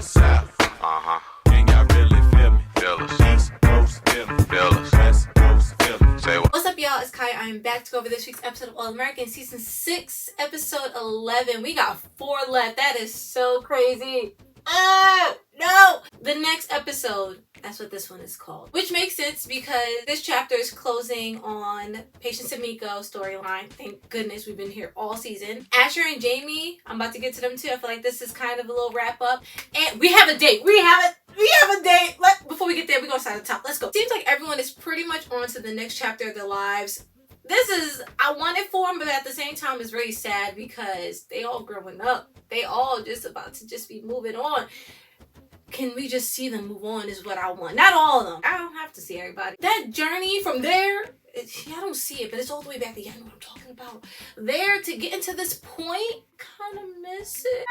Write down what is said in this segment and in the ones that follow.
the South. Can y'all really feel me? Feel us. East Coast, feel me. Feel us. West Coast, feel me. Say what? What's up, y'all? It's Kai. I'm back to go over this week's episode of All American, Season 6, Episode 11. We got 4 left. That is so crazy. Oh, no! The next episode, that's what this one is called. Which makes sense because this chapter is closing on Patience and Miko storyline. Thank goodness we've been here all season. Asher and Jamie, I'm about to get to them too. I feel like this is kind of a little wrap up. And we have a date. We have a date. Before we get there, we're going to start at the top. Let's go. Seems like everyone is pretty much on to the next chapter of their lives. This is, I want it for them, but at the same time, it's very sad because they all growing up. They all just about to just be moving on. Can we just see them move on is what I want. Not all of them. I don't have to see everybody. That journey from there, I don't see it, but it's all the way back to, you know what I'm talking about. There to get into this point, kind of miss it.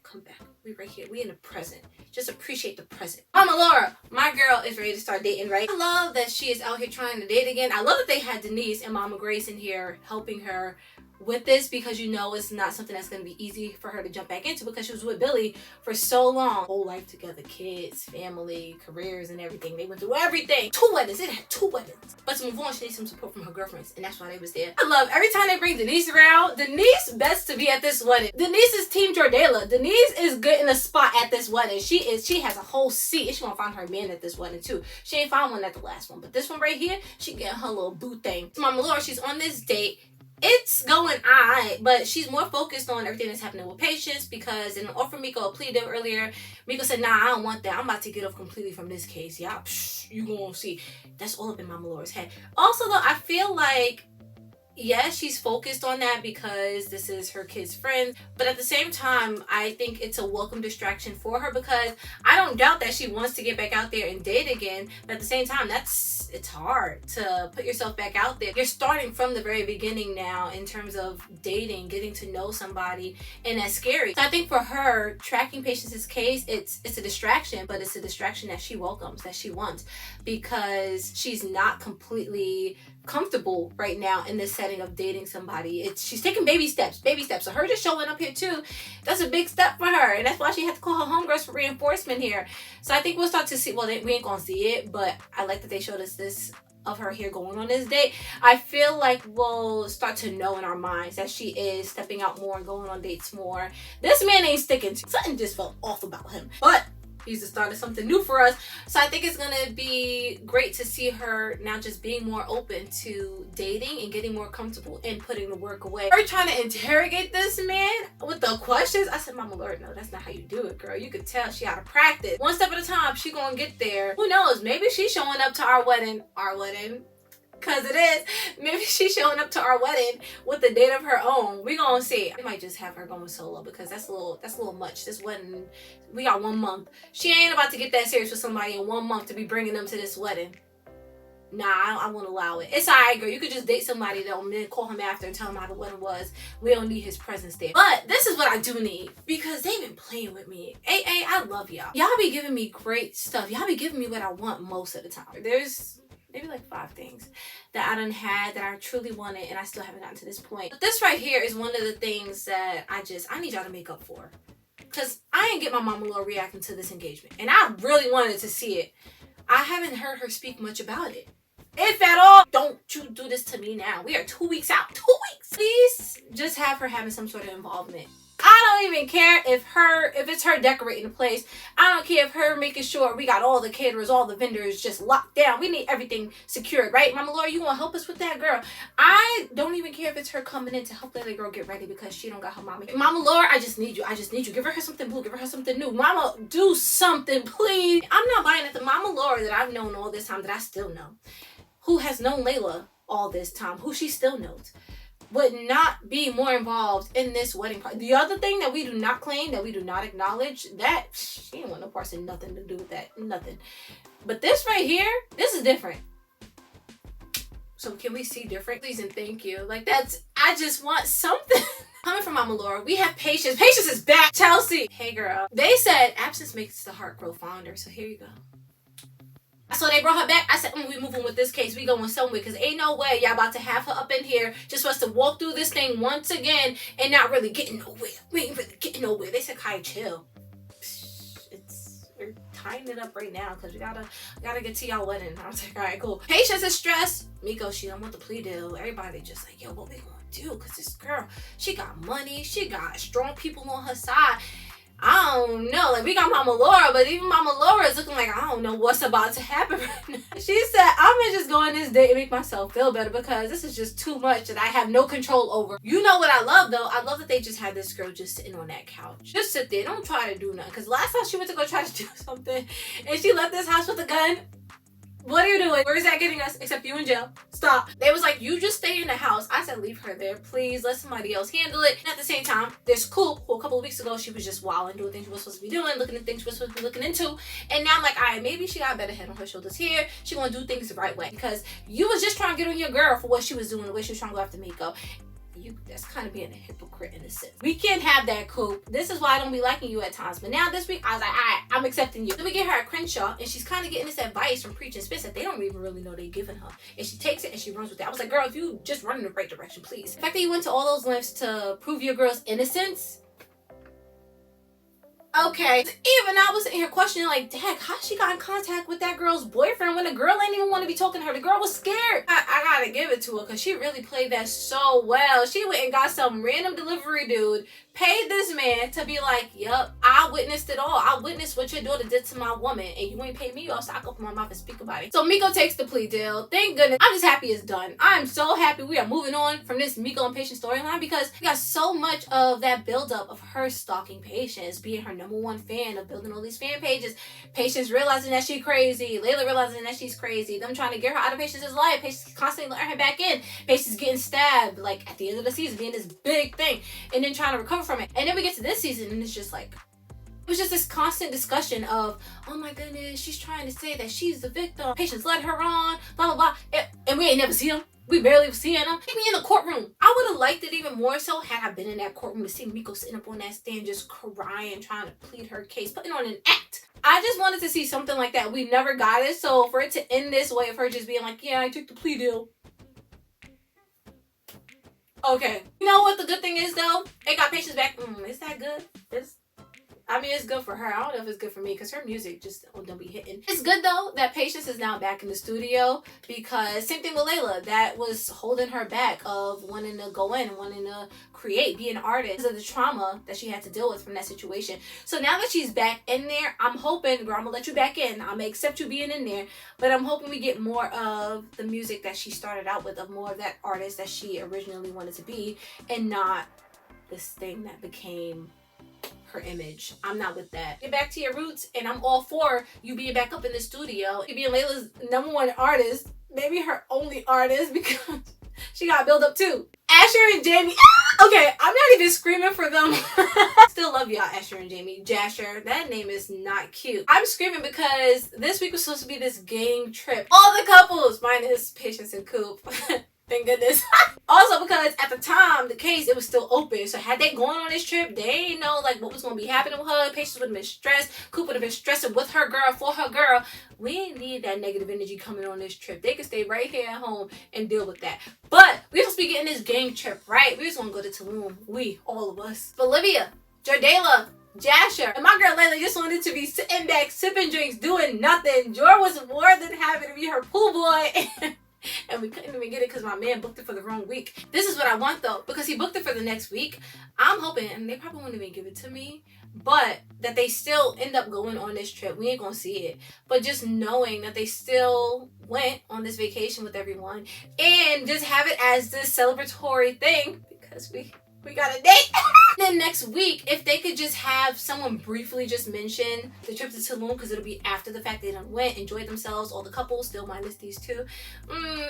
Come back. We right here. We in the present. Just appreciate the present. Mama Laura, my girl is ready to start dating, right? I love that she is out here trying to date again. I love that they had Denise and Mama Grace in here helping her with this because you know it's not something that's going to be easy for her to jump back into because she was with Billy for so long. Whole life together, kids, family, careers, and everything. They went through everything. 2 weddings. It had 2 weddings. But to move on, she needs some support from her girlfriends, and that's why they was there. I love every time they bring Denise around. Denise best to be at this wedding. Denise is Team Jordala. Denise is good in a spot at this wedding. She has a whole seat. And she gonna find her man at this wedding too. She ain't found one at the last one, but this one right here, she getting her little boo thing. Mama Laura, she's on this date. It's going on, but she's more focused on everything that's happening with Patience because in the offer Miko a plea deal earlier, Miko said, nah, I don't want that. I'm about to get off completely from this case. Y'all, you gonna see. That's all up in Mama Laura's head. Also, though, I feel like, yes, she's focused on that because this is her kid's friend. But at the same time, I think it's a welcome distraction for her because I don't doubt that she wants to get back out there and date again. But at the same time, it's hard to put yourself back out there. You're starting from the very beginning now in terms of dating, getting to know somebody, and that's scary. So I think for her, tracking Patience's case, it's a distraction, but it's a distraction that she welcomes, that she wants, because she's not completely comfortable right now in this setting of dating somebody. She's taking baby steps. So her just showing up here too, that's a big step for her, and that's why she had to call her homegirls for reinforcement here. So I think we'll start to see, well, we ain't gonna see it, but I like that they showed us this of her here going on this date. I feel like we'll start to know in our minds that she is stepping out more and going on dates more. This man ain't sticking to something, just felt off about him, but he's the start of something new for us. So I think it's gonna be great to see her now just being more open to dating and getting more comfortable and putting the work away. Her trying to interrogate this man with the questions. I said, Mama Lord, no, that's not how you do it, girl. You could tell she out of practice. One step at a time, she gonna get there. Who knows? Maybe she's showing up to our wedding, because it is. Maybe she's showing up to our wedding with a date of her own. We gonna see. I might just have her going solo because that's a little much. This wedding, we got 1 month. She ain't about to get that serious with somebody in 1 month to be bringing them to this wedding. Nah, I won't allow it. It's alright, girl. You could just date somebody though and then call him after and tell him how the wedding was. We don't need his presence there. But this is what I do need because they've been playing with me. I love y'all. Y'all be giving me great stuff. Y'all be giving me what I want most of the time. There's maybe like 5 things that I done had that I truly wanted and I still haven't gotten to this point. But this right here is one of the things that I need y'all to make up for. Because I didn't get my Mama Laura reacting to this engagement. And I really wanted to see it. I haven't heard her speak much about it. If at all, don't you do this to me now. We are 2 weeks out. 2 weeks. Please just have her having some sort of involvement. I don't even care if it's her decorating the place. I don't care if her making sure we got all the caterers, all the vendors just locked down. We need everything secured, right? Mama Laura, you gonna help us with that, girl? I don't even care if it's her coming in to help the other girl get ready because she don't got her mama. Mama Laura, I just need you. Give her something blue. Give her something new. Mama, do something, please. I'm not buying it. The Mama Laura that I've known all this time, that I still know, who has known Layla all this time, who she still knows, would not be more involved in this wedding party. The other thing that we do not claim, that we do not acknowledge, that she didn't want no person, nothing to do with that, nothing. But this right here, this is different. So can we see different? Please and thank you. Like I just want something. Coming from Mama Laura, we have Patience. Patience is back. Chelsea, hey girl. They said absence makes the heart grow fonder. So here you go. So they brought her back. I said, we moving with this case. We going somewhere because ain't no way y'all about to have her up in here just for us to walk through this thing once again and not really getting nowhere. We ain't really getting nowhere. They said, Kai, chill. we're tying it up right now because we gotta get to y'all wedding. I was like, all right, cool. Patience is stressed. Miko, she don't want the plea deal. Everybody just like, yo, what we gonna do? Because this girl, she got money. She got strong people on her side. I don't know. Like, we got Mama Laura, but even Mama Laura is looking like, I don't know what's about to happen right now. She said, I'm gonna just go on this date and make myself feel better because this is just too much that I have no control over. You know what I love, though? I love that they just had this girl just sitting on that couch. Just sit there. Don't try to do nothing. Because last time she went to go try to do something and she left this house with a gun. What are you doing? Where is that getting us? Except you in jail. Stop. They was like, you just stay in the house. I said, leave her there, please. Let somebody else handle it. And at the same time, there's Coop, who a couple of weeks ago, she was just wilding, doing things she was supposed to be doing, looking at things she was supposed to be looking into. And now I'm like, all right, maybe she got a better head on her shoulders here. She gonna do things the right way. Because you was just trying to get on your girl for what she was doing, the way she was trying to go after Miko. That's kind of being a hypocrite in a sense. We can't have that, Coop. This is why I don't be liking you at times. But now this week, I was like, all right, I'm accepting you. Then we get her at Crenshaw, and she's kind of getting this advice from Preach and Spence that they don't even really know they're giving her. And she takes it and she runs with it. I was like, girl, if you just run in the right direction, please. The fact that you went to all those lengths to prove your girl's innocence. Okay, even I was sitting here questioning, like, dang, how she got in contact with that girl's boyfriend when the girl ain't even want to be talking to her? The girl was scared. I gotta give it to her because she really played that so well. She went and got some random delivery dude, paid this man to be like, yup, I witnessed it all. I witnessed what your daughter did to my woman, and you ain't paid me off, so I open my mouth and speak about it. So Miko takes the plea deal. Thank goodness. I'm just happy it's done. I'm so happy we are moving on from this Miko and Patience storyline because we got so much of that buildup of her stalking Patience, being her number one fan, of building all these fan pages. Patience realizing that she's crazy. Layla realizing that she's crazy. Them trying to get her out of Patience's life. Patience constantly letting her back in. Patience getting stabbed, like, at the end of the season, being this big thing, and then trying to recover from it. And then we get to this season, and it's just like, it was just this constant discussion of, oh my goodness, she's trying to say that she's the victim. Patience led her on, blah, blah, blah. And we ain't never see him. We barely seen him. Take me in the courtroom. I would have liked it even more so had I been in that courtroom to see Miko sitting up on that stand just crying, trying to plead her case, putting on an act. I just wanted to see something like that. We never got it. So for it to end this way of her just being like, yeah, I took the plea deal. Okay. You know what the good thing is though? It got Patience back. Is that good? It's good for her. I don't know if it's good for me because her music just don't be hitting. It's good though that Patience is now back in the studio because same thing with Layla. That was holding her back of wanting to go in, wanting to create, be an artist because of the trauma that she had to deal with from that situation. So now that she's back in there, I'm hoping, girl, I'm gonna let you back in. I'm gonna accept you being in there, but I'm hoping we get more of the music that she started out with, of more of that artist that she originally wanted to be, and not this thing that became her image. I'm not with that. Get back to your roots, and I'm all for you being back up in the studio. You being Layla's number one artist, maybe her only artist, because she got built up too. Asher and Jamie. Okay, I'm not even screaming for them. Still love y'all, Asher and Jamie. Jasher, that name is not cute. I'm screaming because this week was supposed to be this gang trip. All the couples, minus Patience and Coop. Thank goodness. Also because at the time, the case, it was still open. So had they gone on this trip, they didn't know like what was going to be happening with her. Patience would have been stressed. Coop would have been stressing with her girl, for her girl. We didn't need that negative energy coming on this trip. They could stay right here at home and deal with that. But we supposed to be getting this gang trip, right? We just want to go to Tulum. We, all of us. Bolivia, Jordala, Jasher, and my girl Layla just wanted to be sitting back, sipping drinks, doing nothing. Jor was more than happy to be her pool boy. And we couldn't even get it because my man booked it for the wrong week. This is what I want though, because he booked it for the next week. I'm hoping, and they probably won't even give it to me, but that they still end up going on this trip. We ain't gonna see it, but just knowing that they still went on this vacation with everyone and just have it as this celebratory thing because we got a date. Then next week, if they could just have someone briefly just mention the trip to Tulum, because it'll be after the fact they done went, enjoyed themselves, all the couples, still minus these two.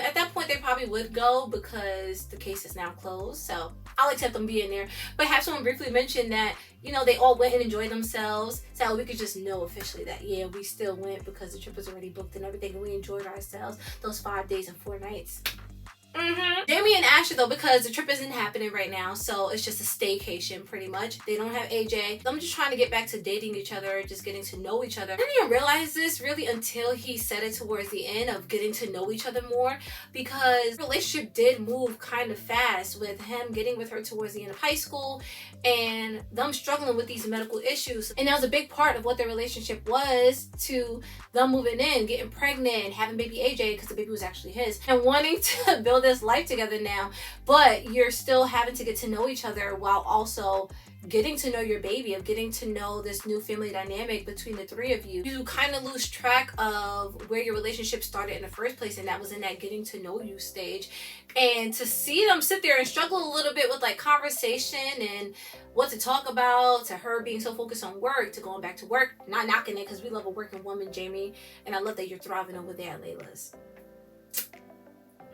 At that point, they probably would go because the case is now closed. So I'll accept them being there. But have someone briefly mention that, you know, they all went and enjoyed themselves. So we could just know officially that, yeah, we still went because the trip was already booked and everything. And we enjoyed ourselves those 5 days and 4 nights. Jamie and Asher though, because the trip isn't happening right now, so it's just a staycation pretty much. They don't have AJ. I'm just trying to get back to dating each other, just getting to know each other. I didn't even realize this really until he said it towards the end of getting to know each other more, because the relationship did move kind of fast with him getting with her towards the end of high school and them struggling with these medical issues. And that was a big part of what their relationship was, to them moving in, getting pregnant, having baby AJ because the baby was actually his, and wanting to build this life together now. But you're still having to get to know each other while also getting to know your baby, of getting to know this new family dynamic between the three of you. You kind of lose track of where your relationship started in the first place, and that was in that getting to know you stage. And to see them sit there and struggle a little bit with like conversation and what to talk about, to her being so focused on work, to going back to work, not knocking it because we love a working woman, Jamie, and I love that you're thriving over there, Layla's.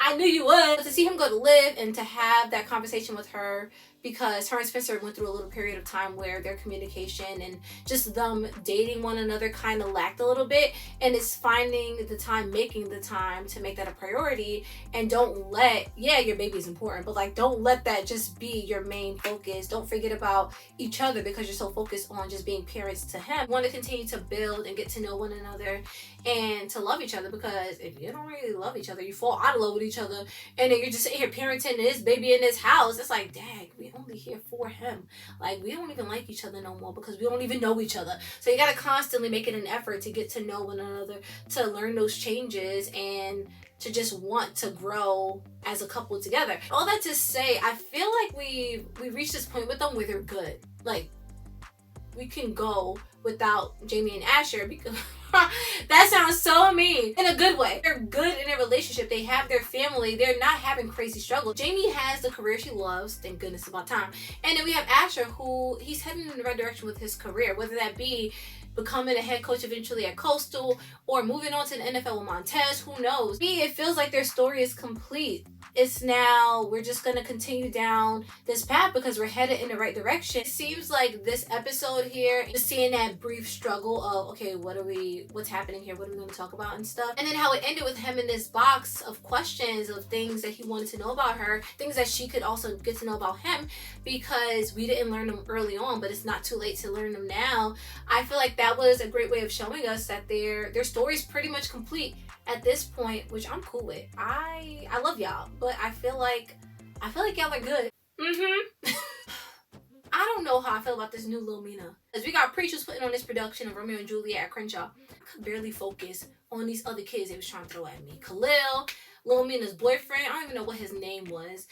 I knew you would. But to see him go to Liv and to have that conversation with her, because her and Spencer went through a little period of time where their communication and just them dating one another kind of lacked a little bit, and it's finding the time, making the time to make that a priority. And don't let, yeah, your baby is important, but like don't let that just be your main focus. Don't forget about each other because you're so focused on just being parents to him. You want to continue to build and get to know one another and to love each other, because if you don't really love each other, you fall out of love with each other, and then you're just sitting here parenting this baby in this house. It's like, dang, we only here for him. Like, we don't even like each other no more because we don't even know each other. So you got to constantly make it an effort to get to know one another, to learn those changes, and to just want to grow as a couple together. All that to say, I feel like we reached this point with them where they're good. Like, we can go without Jamie and Asher because that sounds so mean in a good way. They're good in their relationship. They have their family. They're not having crazy struggles. Jamie has the career she loves. Thank goodness, about time. And then we have Asher, who he's heading in the right direction with his career, whether that be becoming a head coach eventually at Coastal or moving on to the NFL with Montez. Who knows? Me, it feels like their story is complete. It's now we're just gonna continue down this path because we're headed in the right direction. It seems like this episode here, just seeing that brief struggle of, okay, what's happening here, what are we gonna talk about and stuff, and then how it ended with him in this box of questions of things that he wanted to know about her, things that she could also get to know about him, because we didn't learn them early on, but it's not too late to learn them now. I feel like that was a great way of showing us that their story is pretty much complete at this point, which I'm cool with. I love y'all, but I feel like y'all are good. I don't know how I feel about this new Lil Mina, because we got preachers putting on this production of Romeo and Juliet at Crenshaw. I could barely focus on these other kids they was trying to throw at me. Khalil, Lil Mina's boyfriend, I don't even know what his name was,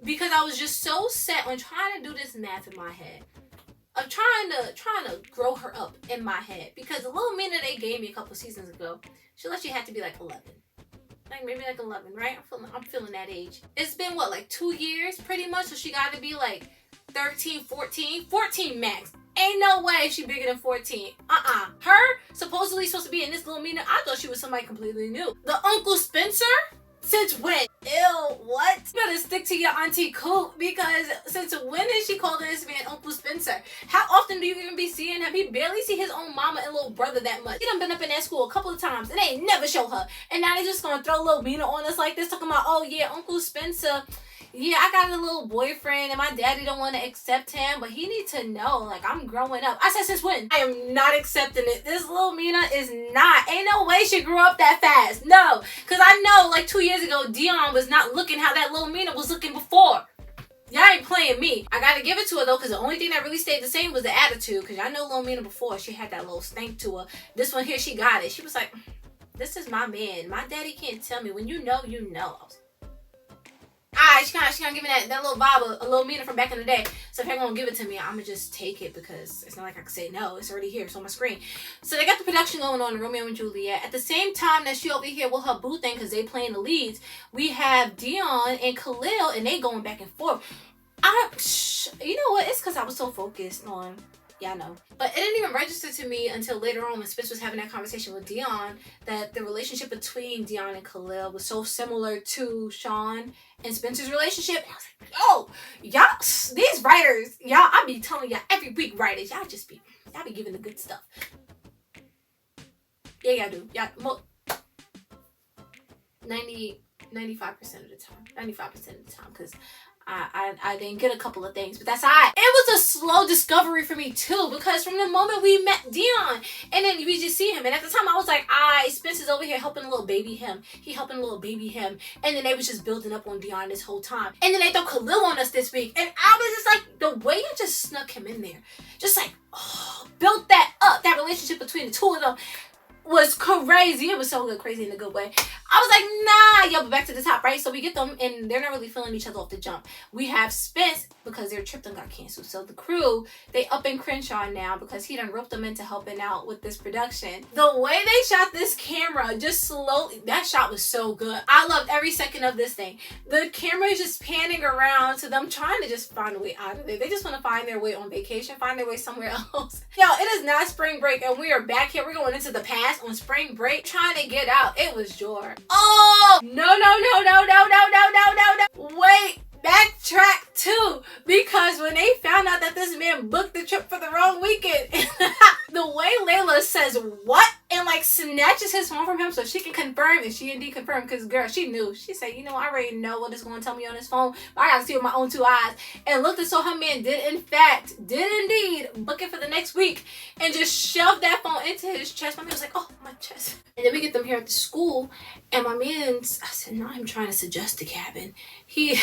because I was just so set on trying to do this math in my head. Of trying to grow her up in my head, because the Lil Mina they gave me a couple seasons ago, she let you had to be like 11, like maybe like 11, right? I'm feeling that age. It's been what, like 2 years pretty much, so she got to be like 13, 14 max. Ain't no way she bigger than 14. Her supposedly supposed to be in this Lil Mina. I thought she was somebody completely new. The Uncle Spencer. Since when? Ew, what? You better stick to your Auntie Coop, because since when is she calling this man Uncle Spencer? How often do you even be seeing him? He barely see his own mama and little brother that much. He done been up in that school a couple of times and they ain't never show her. And now they just gonna throw Lil Mina on us like this, talking about, oh yeah, Uncle Spencer. Yeah, I got a little boyfriend and my daddy don't want to accept him, but he needs to know, like, I'm growing up. I said, since when? I am not accepting it. This Lil Mina is not. Ain't no way she grew up that fast. No, because I know, like, 2 years ago, Dion was not looking how that Lil Mina was looking before. Y'all ain't playing me. I gotta give it to her, though, because the only thing that really stayed the same was the attitude, because I know Lil Mina before, she had that little stank to her. This one here, she got it. She was like, this is my man. My daddy can't tell me. When you know, you know. Alright, she kind of giving that little vibe, a Lil Mina from back in the day. So if they're gonna give it to me, I'm gonna just take it, because it's not like I can say no. It's already here. It's on my screen. So they got the production going on in Romeo and Juliet. At the same time that she over here with her boo thing, because they playing the leads, we have Dion and Khalil, and they going back and forth. You know what? It's because I was so focused on... Yeah, I know. But it didn't even register to me until later on when Spence was having that conversation with Dion, that the relationship between Dion and Khalil was so similar to Sean and Spencer's relationship. I was like, oh, y'all, these writers, y'all, I be telling y'all every week, writers, y'all be giving the good stuff. Yeah, y'all do. Y'all, 90, 95% of the time. 95% of the time, because I didn't get a couple of things, but that's alright. It was a slow discovery for me too, because from the moment we met Dion, and then we just see him, and at the time I was like, Spence is over here helping a little baby him. He helping a little baby him, and then they was just building up on Dion this whole time, and then they throw Khalil on us this week, and I was just like, the way you just snuck him in there, just like, built that up, that relationship between the two of them was crazy. It was so good, crazy in a good way. I was like, nah, yo, but back to the top, right? So we get them, and they're not really feeling each other off the jump. We have Spence, because their trip done got canceled. So the crew, they up in Crenshaw now, because he done roped them into helping out with this production. The way they shot this camera, just slowly, that shot was so good. I loved every second of this thing. The camera is just panning around to them trying to just find a way out of it. They just want to find their way on vacation, find their way somewhere else. Yo, it is not spring break, and we are back here. We're going into the past on spring break, trying to get out. It was Jor. Oh, no. Wait, backtrack too, because when they found out that this man booked the trip for the wrong weekend, the way Layla says what and like snatches his phone from him so she can confirm, and she indeed confirmed, because girl, she knew. She said, you know, I already know what it's going to tell me on his phone, but I gotta see with my own two eyes. And looked and saw her man did indeed book it for the next week, and just shoved that phone into his chest. My man was like, oh, my chest. And then we get them here at the school, and my man's, I said, no, I'm trying to suggest the cabin. He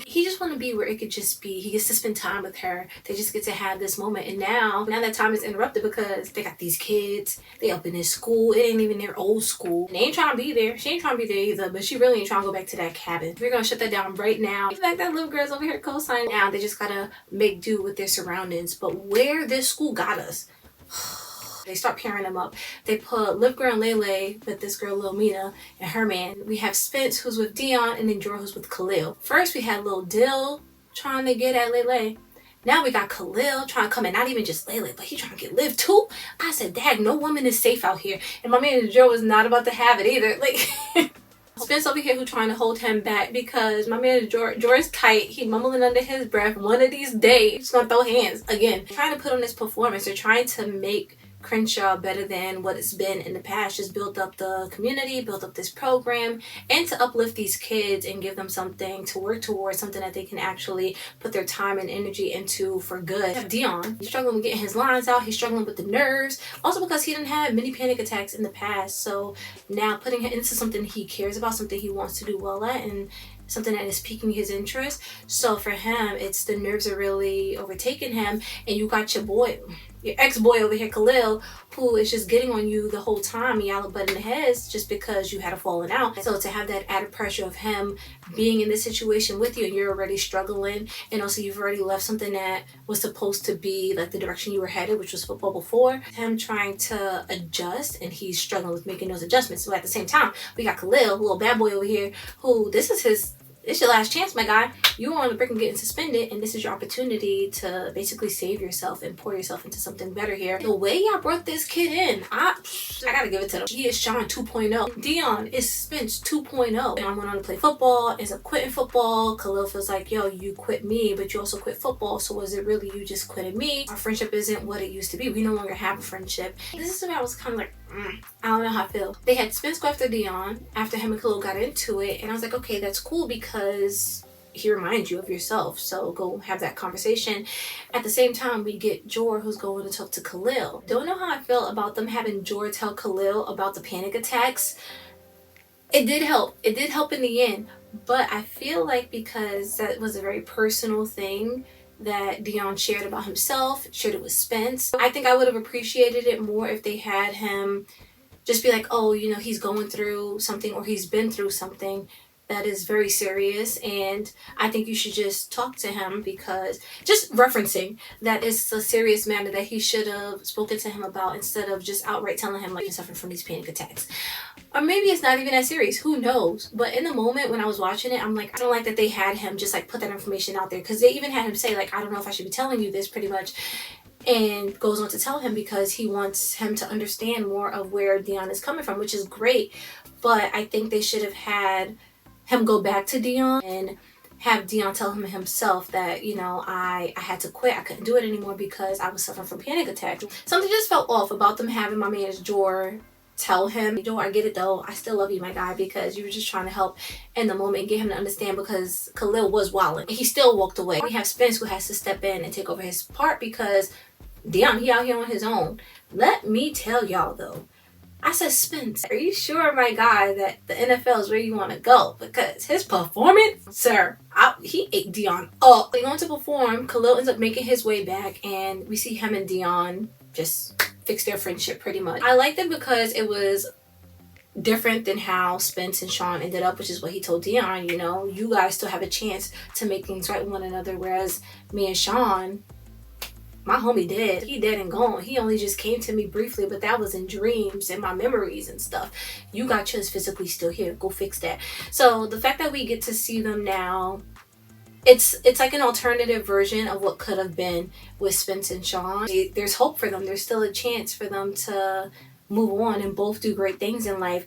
just want to be where it could just be. He gets to spend time with her. They just get to have this moment. And now that time is interrupted, because they got these kids. They up in this school. It ain't even their old school. They ain't trying to be there. She ain't trying to be there either, but she really ain't trying to go back to that cabin. We're going to shut that down right now. In fact, that little girl's over here co-signing now. They just got to make do with their surroundings. But where this school got us, they start pairing them up. They put Liv Girl and Lele with this girl Lil Mina and her man. We have Spence, who's with Dion, and then Jor, who's with Khalil. First we had Lil Dill trying to get at Lele. Now we got Khalil trying to come in, not even just Lele, but he trying to get Liv too. I said, dag, no woman is safe out here. And my man Jor was not about to have it either. Like Spence over here who trying to hold him back, because my man Jor's tight. He mumbling under his breath. One of these days, he's gonna throw hands again. Trying to put on this performance. They're trying to make Crenshaw better than what it's been in the past. Just build up the community, build up this program, and to uplift these kids and give them something to work towards, something that they can actually put their time and energy into for good. Have Dion, he's struggling with getting his lines out. He's struggling with the nerves, also because he didn't have many panic attacks in the past. So now putting him into something he cares about, something he wants to do well at, and something that is piquing his interest. So for him, it's the nerves are really overtaking him, and you got your boy, your ex-boy over here, Khalil, who is just getting on you the whole time, y'all butting heads just because you had a falling out. So to have that added pressure of him being in this situation with you, and you're already struggling, and also you've already left something that was supposed to be like the direction you were headed, which was football before, him trying to adjust, and he's struggling with making those adjustments. So at the same time, we got Khalil, little bad boy over here, who it's your last chance, my guy. You were on the brink of getting suspended, and this is your opportunity to basically save yourself and pour yourself into something better here. The way y'all brought this kid in, I gotta give it to them. He is Sean 2.0. Dion is Spence 2.0. And I went on to play football, ends up quitting football. Khalil feels like, yo, you quit me, but you also quit football. So was it really you just quitted me? Our friendship isn't what it used to be. We no longer have a friendship. This is where I was kind of like, I don't know how I feel. They had Spence go after Dion after him and Khalil got into it, and I was like, okay, that's cool, because he reminds you of yourself, so go have that conversation. At the same time, we get Jor, who's going to talk to Khalil. Don't know how I feel about them having Jor tell Khalil about the panic attacks. It did help. It did help in the end, but I feel like because that was a very personal thing that Dion shared about himself, shared it with Spence, I think I would have appreciated it more if they had him just be like, oh, you know, he's going through something, or he's been through something that is very serious, and I think you should just talk to him, because just referencing that it's a serious matter that he should have spoken to him about, instead of just outright telling him like you're suffering from these panic attacks. Or maybe it's not even that serious, who knows? But in the moment when I was watching it, I'm like, I don't like that they had him just like put that information out there, because they even had him say like, I don't know if I should be telling you this, pretty much. And goes on to tell him because he wants him to understand more of where Dion is coming from, which is great. But I think they should have had him go back to Dion and have Dion tell him himself that, you know, I had to quit. I couldn't do it anymore because I was suffering from panic attacks. Something just felt off about them having my man Jor tell him, yo, I get it though, I still love you, my guy, because you were just trying to help in the moment and get him to understand, because Khalil was wilding. He still walked away. We have Spence, who has to step in and take over his part, because Dion, he out here on his own. Let me tell y'all though, I said, Spence, are you sure, my guy, that the NFL is where you want to go? Because his performance, sir, he ate Dion up. They going to perform. Khalil ends up making his way back, and we see him and Dion just fix their friendship pretty much. I liked it because it was different than how Spence and Sean ended up, which is what he told Dion, you know, you guys still have a chance to make things right with one another, whereas me and Sean, my homie dead. He dead and gone. He only just came to me briefly, but that was in dreams and my memories and stuff. You got yours physically still here. Go fix that. So the fact that we get to see them now, it's like an alternative version of what could have been with Spence and Sean. There's hope for them. There's still a chance for them to move on and both do great things in life.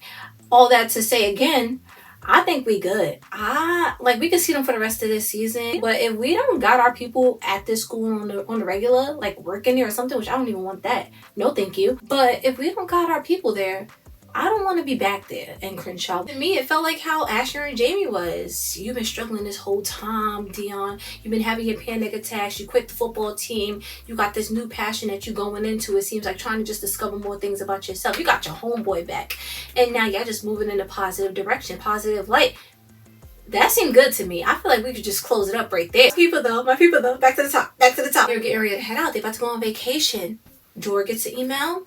All that to say, again, I think we good. We can see them for the rest of this season. But if we don't got our people at this school on the regular, like working there or something, which I don't even want that. No, thank you. But if we don't got our people there, I don't want to be back there in Crenshaw. To me, it felt like how Asher and Jamie was. You've been struggling this whole time, Dion. You've been having your panic attacks. You quit the football team. You got this new passion that you're going into. It seems like trying to just discover more things about yourself. You got your homeboy back. And now y'all just moving in a positive direction, positive light. That seemed good to me. I feel like we could just close it up right there. My people though, back to the top. They're getting ready to head out. They're about to go on vacation. Jor gets an email.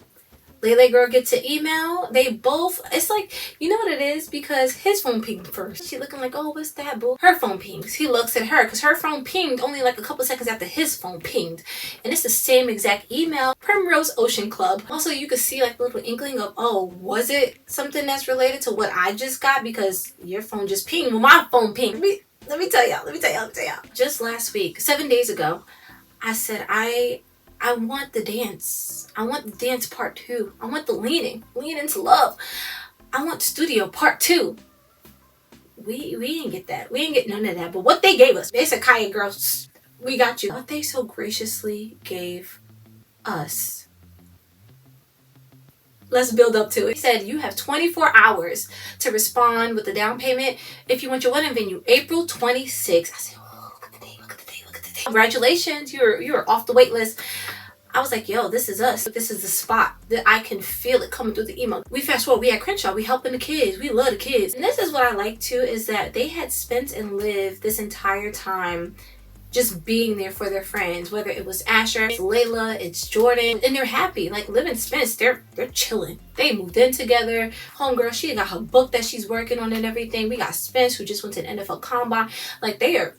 Lele girl gets an email. They both, it's like, you know what it is? Because his phone pinged first. She looking like, oh, what's that, boo? Her phone pings. He looks at her because her phone pinged only like a couple seconds after his phone pinged. And it's the same exact email. Primrose Ocean Club. Also, you could see like a little inkling of, oh, was it something that's related to what I just got? Because your phone just pinged. Well, my phone pinged. Let me tell y'all. Just last week, 7 days ago, I said, I want the dance. I want the dance part 2. I want the lean into love. I want studio part 2. We didn't get that. We didn't get none of that. But what they gave us, they said, Kaya girls, we got you. What they so graciously gave us. Let's build up to it. He said, you have 24 hours to respond with the down payment if you want your wedding venue, April 26th. I said, oh, look at the date. Congratulations, you're off the wait list. I was like, yo, this is us. This is the spot that I can feel it coming through the email. We fast forward, we at Crenshaw, we helping the kids. We love the kids. And this is what I like too, is that they had Spence and Liv this entire time just being there for their friends, whether it was Asher, it's Layla, it's Jordan, and they're happy. Like Liv and Spence, they're chilling. They moved in together. Homegirl, she got her book that she's working on and everything. We got Spence, who just went to the NFL Combine. Like they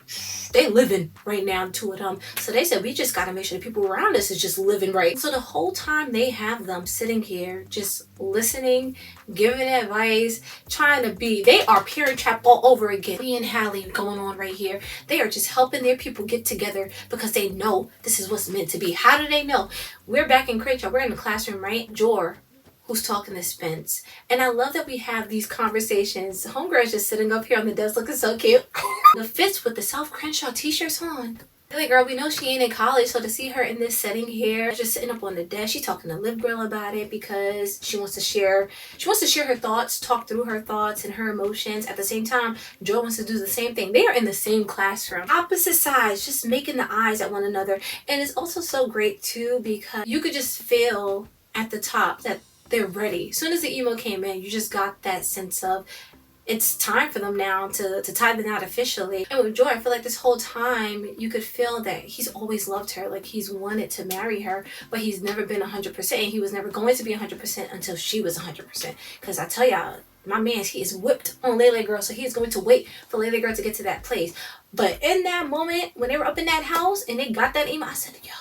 living right now, the two of them. So they said, we just got to make sure the people around us is just living right. So the whole time they have them sitting here, just listening, giving advice, trying to be, they are Parent Trap all over again. Me and Hallie going on right here. They are just helping their people get together because they know this is what's meant to be. How do they know? We're back in Crenshaw. We're in the classroom, right? Jor, who's talking to Spence. And I love that we have these conversations. Homegirl's just sitting up here on the desk looking so cute. The fits with the South Crenshaw t-shirts on. Like, girl, we know she ain't in college, so to see her in this setting here, just sitting up on the desk, she's talking to Liv Girl about it because she wants to share her thoughts, talk through her thoughts and her emotions. At the same time, Joe wants to do the same thing. They are in the same classroom. Opposite sides, just making the eyes at one another. And it's also so great too because you could just feel at the top that they're ready. As soon as the email came in, you just got that sense of it's time for them now to tie the knot officially. And with Joy, I feel like this whole time you could feel that he's always loved her. Like he's wanted to marry her, but he's never been 100%. And he was never going to be 100% until she was 100%. Because I tell y'all, my man, he is whipped on Lele Girl, so he is going to wait for Lele Girl to get to that place. But in that moment, when they were up in that house and they got that email, I said, yo,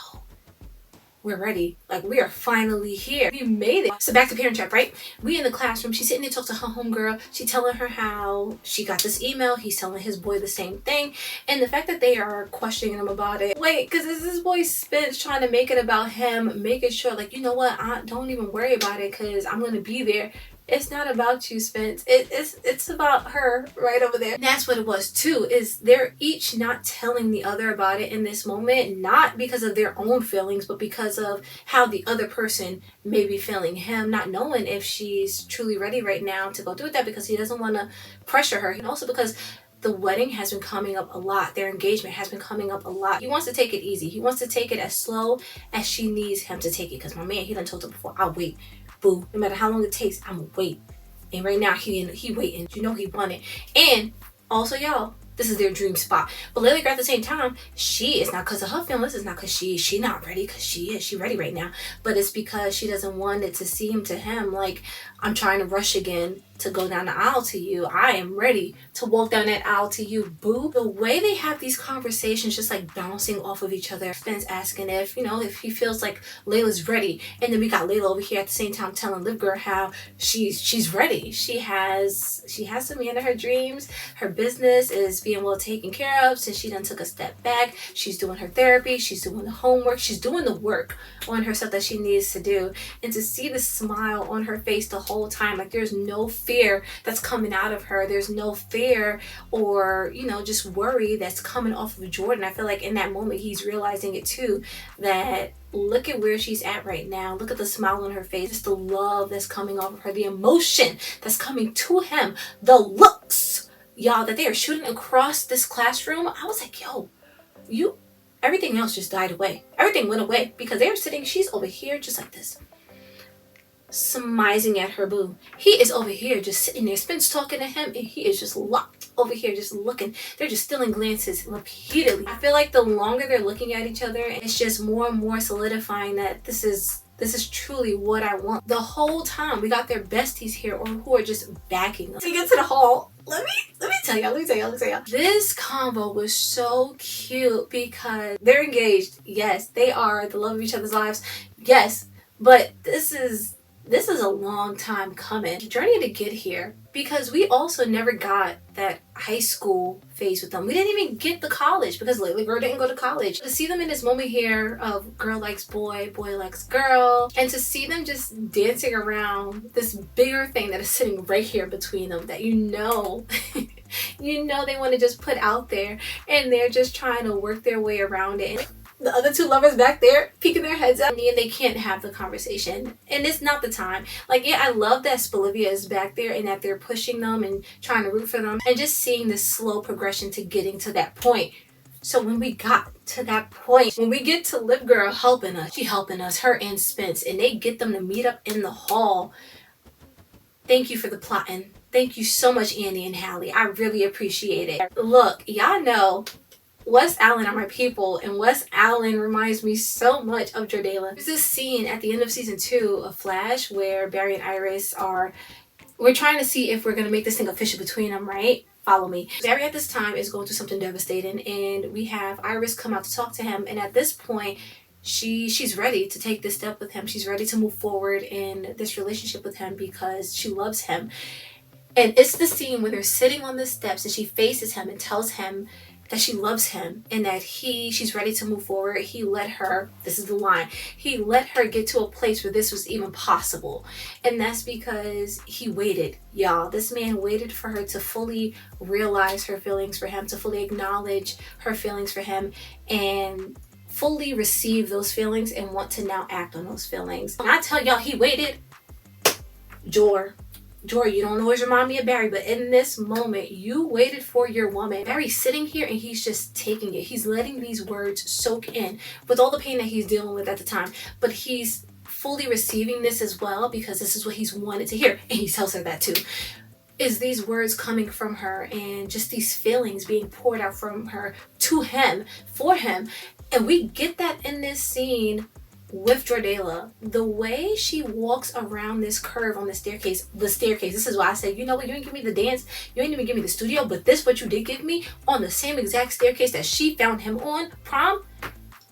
we're ready. Like, we are finally here. We made it. So back to Parent Trap, right? We in the classroom. She's sitting there talking to her homegirl. She telling her how she got this email. He's telling his boy the same thing. And the fact that they are questioning him about it. Wait, because is this boy Spence trying to make it about him, making sure, like, you know what? Don't even worry about it because I'm going to be there. It's not about you, Spence. It's about her right over there. And that's what it was too, is they're each not telling the other about it in this moment, not because of their own feelings, but because of how the other person may be feeling. Him not knowing if she's truly ready right now to go through with that, because he doesn't want to pressure her. And also because the wedding has been coming up a lot. Their engagement has been coming up a lot. He wants to take it easy. He wants to take it as slow as she needs him to take it. Because my man, he done told her before, I'll wait. Boo. No matter how long it takes, I'm gonna wait. And right now, he waiting. You know he wanted. And also, y'all, this is their dream spot. But Lily Girl, at the same time, she, it's not because of her feelings. It's not because she not ready, because she ready right now. But it's because she doesn't want it to seem to him like, I'm trying to rush again to go down the aisle to you. I am ready to walk down that aisle to you, boo. The way they have these conversations, just like bouncing off of each other. Spence asking if, if he feels like Layla's ready. And then we got Layla over here at the same time telling Liv Girl how she's ready. She has the man of her dreams. Her business is being well taken care of since she done took a step back. She's doing her therapy. She's doing the homework. She's doing the work on herself that she needs to do. And to see the smile on her face the whole time, like there's no fear that's coming out of her. There's no fear or, just worry that's coming off of Jordan. I feel like in that moment, he's realizing it too, that look at where she's at right now. Look at the smile on her face. It's the love that's coming off of her, the emotion that's coming to him, the looks, y'all, that they are shooting across this classroom. I was like, yo, everything else just died away. Everything went away because they were sitting, she's over here just like this, smizing at her boo. He is over here just sitting there. Spence talking to him and he is just locked over here just looking. They're just stealing glances repeatedly. I feel like the longer they're looking at each other, it's just more and more solidifying that this is truly what I want. The whole time we got their besties here or who are just backing them. To get to the hall, let me tell y'all. This convo was so cute because they're engaged. Yes, they are the love of each other's lives. Yes, but this is a long time coming. The journey to get here, because we also never got that high school phase with them. We didn't even get the college because Lily Girl didn't go to college. To see them in this moment here of girl likes boy, boy likes girl, and to see them just dancing around this bigger thing that is sitting right here between them that they want to just put out there, and they're just trying to work their way around it. And the other two lovers back there peeking their heads up and they can't have the conversation, and it's not the time. Like, yeah, I love that Spolivia is back there and that they're pushing them and trying to root for them and just seeing this slow progression to getting to that point. So when we got to that point, when we get to Liv Girl helping us, her and Spence, and they get them to meet up in the hall. Thank you for the plotting. Thank you so much, Andy and Hallie. I really appreciate it. Look, y'all know West Allen are my people, and West Allen reminds me so much of Jordala. There's this scene at the end of season 2 of Flash where Barry and Iris we're trying to see if we're going to make this thing official between them, right? Follow me. Barry at this time is going through something devastating, and we have Iris come out to talk to him, and at this point, she's ready to take this step with him. She's ready to move forward in this relationship with him because she loves him. And it's the scene where they're sitting on the steps and she faces him and tells him that she loves him and that she's ready to move forward. He let her, this is the line, he let her get to a place where this was even possible. And that's because he waited, y'all. This man waited for her to fully realize her feelings for him, to fully acknowledge her feelings for him, and fully receive those feelings and want to now act on those feelings. When I tell y'all he waited, Jor, you don't always remind me of Barry, but in this moment, you waited for your woman. Barry's sitting here and he's just taking it. He's letting these words soak in with all the pain that he's dealing with at the time. But he's fully receiving this as well because this is what he's wanted to hear. And he tells her that too. Is these words coming from her and just these feelings being poured out from her to him, for him. And we get that in this scene with Jordala. The way she walks around this curve on the staircase, this is why I said, you know what, you didn't give me the dance, you didn't even give me the studio, but this what you did give me on the same exact staircase that she found him on prom.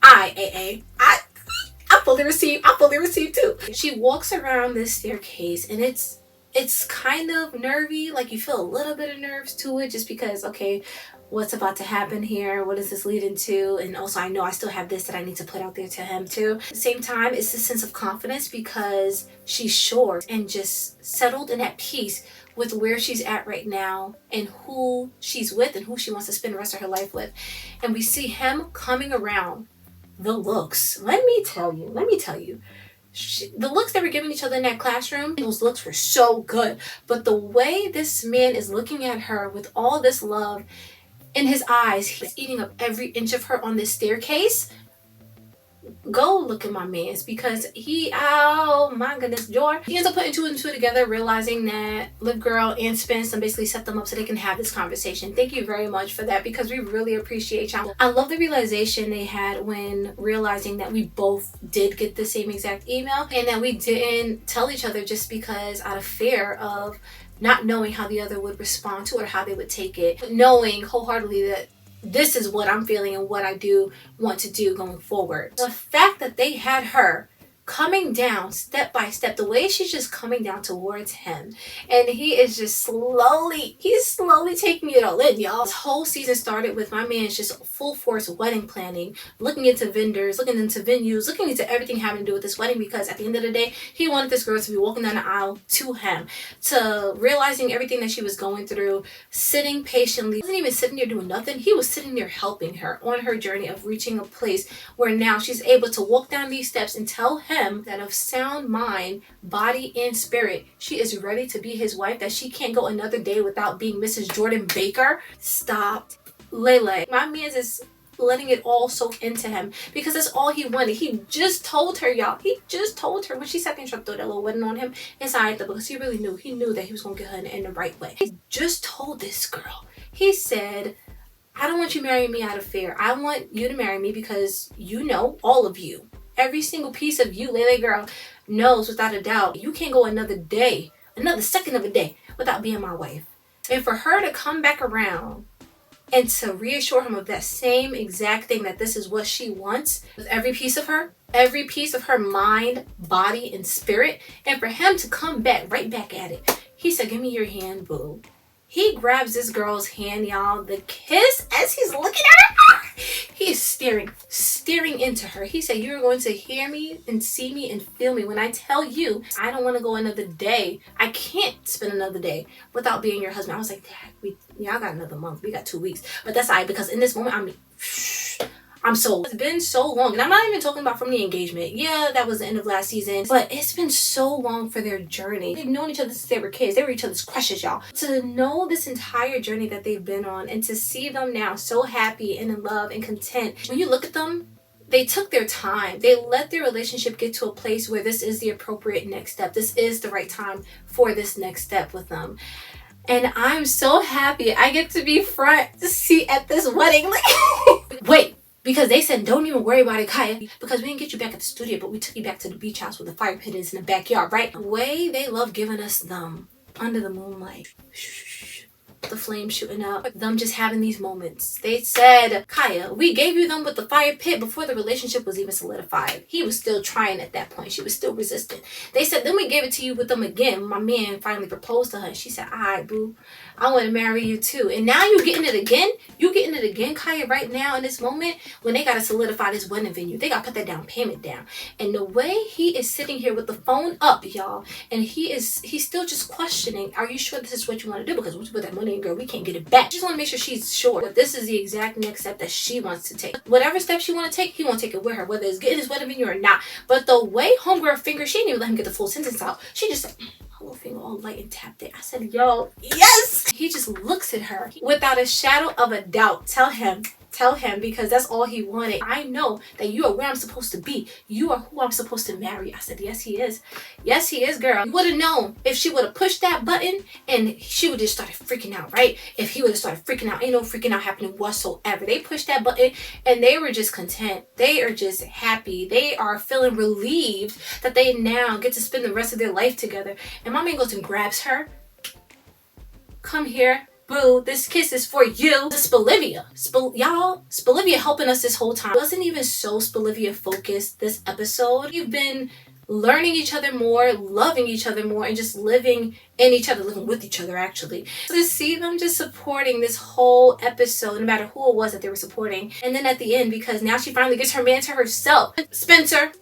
I fully received too. She walks around this staircase and it's kind of nervy, like you feel a little bit of nerves to it just because, okay, what's about to happen here, what is this leading to, and also I know I still have this that I need to put out there to him too. At the same time, it's a sense of confidence because she's sure and just settled and at peace with where she's at right now and who she's with and who she wants to spend the rest of her life with. And we see him coming around. The looks, let me tell you, the looks they were giving each other in that classroom, those looks were so good. But the way this man is looking at her with all this love in his eyes, he's eating up every inch of her on this staircase. Go look at my man's, because oh my goodness, George. He ends up putting two and two together, realizing that Liv Girl and Spence basically set them up so they can have this conversation. Thank you very much for that, because we really appreciate y'all. I love the realization they had when realizing that we both did get the same exact email and that we didn't tell each other just because out of fear of not knowing how the other would respond to it or how they would take it, but knowing wholeheartedly that this is what I'm feeling and what I do want to do going forward. The fact that they had her coming down step by step, the way she's just coming down towards him, and he's slowly taking it all in, y'all. This whole season started with my man's just full force wedding planning, looking into vendors, looking into venues, looking into everything having to do with this wedding, because at the end of the day, he wanted this girl to be walking down the aisle to him, to realizing everything that she was going through, sitting patiently. He wasn't even sitting there doing nothing. He was sitting there helping her on her journey of reaching a place where now she's able to walk down these steps and tell him that of sound mind, body, and spirit, she is ready to be his wife, that she can't go another day without being Mrs. Jordan Baker. Stop. Lele. My man is letting it all soak into him, because that's all he wanted. He just told her, y'all. He just told her when she sat there and tried to throw that little wedding on him inside the, because he really knew. He knew that he was going to get her in the right way. He just told this girl. He said, I don't want you marrying me out of fear. I want you to marry me because you know, all of you, every single piece of you, Lele girl, knows without a doubt you can't go another day, another second of a day without being my wife. And for her to come back around and to reassure him of that same exact thing, that this is what she wants with every piece of her mind, body, and spirit, and for him to come back right back at it. He said, give me your hand, boo. He grabs this girl's hand, y'all. The kiss as he's looking at her. He is staring into her. He said, you're going to hear me and see me and feel me when I tell you I don't want to go another day. I can't spend another day without being your husband. I was like, Dad, y'all got another month. We got 2 weeks. But that's all right, because in this moment, I'm so, it's been so long, and I'm not even talking about from the engagement. Yeah, that was the end of last season, but it's been so long for their journey. They've known each other since they were kids. They were each other's crushes, y'all. To know this entire journey that they've been on, and to see them now so happy and in love and content. When you look at them, they took their time. They let their relationship get to a place where this is the appropriate next step. This is the right time for this next step with them. And I'm so happy I get to be front seat at this wedding. Like, wait. Because they said, don't even worry about it, Kaya, because we didn't get you back at the studio, but we took you back to the beach house where the fire pit is in the backyard, right? The way they love giving us them under the moonlight. The flames shooting up, them just having these moments. They said, Kaya, we gave you them with the fire pit before the relationship was even solidified. He was still trying at that point. She was still resistant. They said, then we gave it to you with them again. My man finally proposed to her, and she said, all right, boo, I want to marry you too. And now you getting it again? You getting it again, Kaya, right now in this moment when they got to solidify this wedding venue. They got to put that down payment down. And the way he is sitting here with the phone up, y'all, and he's still just questioning, are you sure this is what you want to do? Because once you put that money in, girl, we can't get it back. She just want to make sure she's sure that this is the exact next step that she wants to take. Whatever step she want to take, he want to take it with her, whether it's getting his wedding venue or not. But the way homegirl finger, she didn't even let him get the full sentence out. She just said, her little finger all light and tapped it. I said, yo, yes! He just looks at her without a shadow of a doubt. Tell him, because that's all he wanted. I know that you are where I'm supposed to be. You are who I'm supposed to marry. I said, yes, he is. Yes, he is, girl. You would have known if she would have pushed that button and she would have started freaking out, right? If he would have started freaking out, ain't no freaking out happening whatsoever. They pushed that button and they were just content. They are just happy. They are feeling relieved that they now get to spend the rest of their life together. And my man goes and grabs her. Come here. Boo, this kiss is for you. Spolivia. Y'all, Spolivia helping us this whole time. It wasn't even so Spolivia focused this episode. We've been learning each other more, loving each other more, and just living in each other, living with each other actually. So to see them just supporting this whole episode, no matter who it was that they were supporting. And then at the end, because now she finally gets her man to herself. Spencer,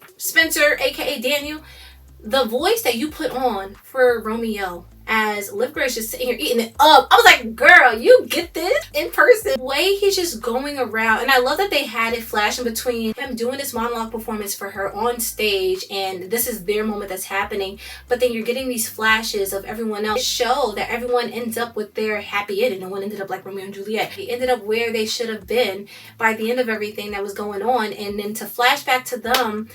aka Daniel, the voice that you put on for Romeo as Liv Girl is just sitting here eating it up. I was like, girl, you get this in person. The way he's just going around. And I love that they had it flashing between him doing this monologue performance for her on stage, and this is their moment that's happening. But then you're getting these flashes of everyone else. Show that everyone ends up with their happy ending. No one ended up like Romeo and Juliet. They ended up where they should have been by the end of everything that was going on. And then to flash back to them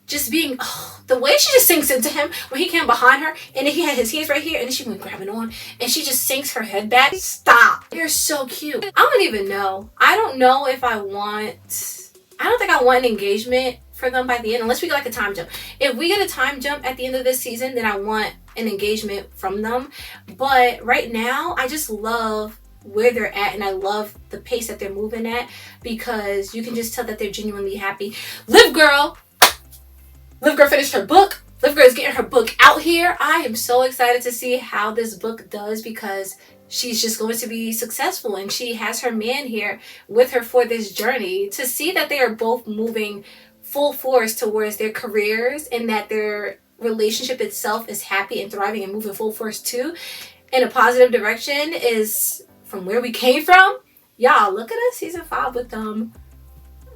just being, the way she just sinks into him when he came behind her and then he had his hands right here and then she went grabbing on and she just sinks her head back. Stop. You're so cute. I don't even know. I don't know if I don't think I want an engagement for them by the end, unless we get like a time jump. If we get a time jump at the end of this season, then I want an engagement from them. But right now, I just love where they're at and I love the pace that they're moving at, because you can just tell that they're genuinely happy. Liv Girl finished her book. Liv Girl is getting her book out here. I am so excited to see how this book does, because she's just going to be successful and she has her man here with her for this journey. To see that they are both moving full force towards their careers and that their relationship itself is happy and thriving and moving full force too in a positive direction is from where we came from. Y'all, look at us season 5 with them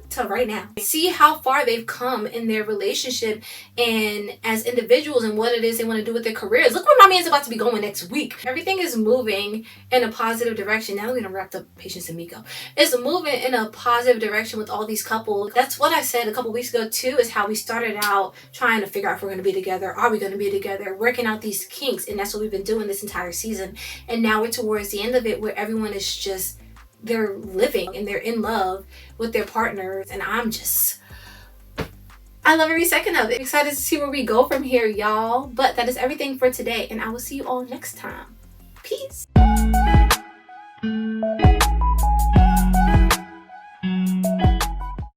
till right now. See how far they've come in their relationship and as individuals and what it is they want to do with their careers. Look where my man's about to be going next week. Everything is moving in a positive direction. Now we're gonna wrap up Patience and Miko. It's moving in a positive direction with all these couples. That's what I said a couple weeks ago too, is how we started out trying to figure out if we're gonna be together. Are we gonna be together? Working out these kinks, and that's what we've been doing this entire season. And now we're towards the end of it where everyone is just, they're living and they're in love with their partners, and I love every second of it. I'm excited to see where we go from here, y'all. But that is everything for today, and I will see you all next time. Peace.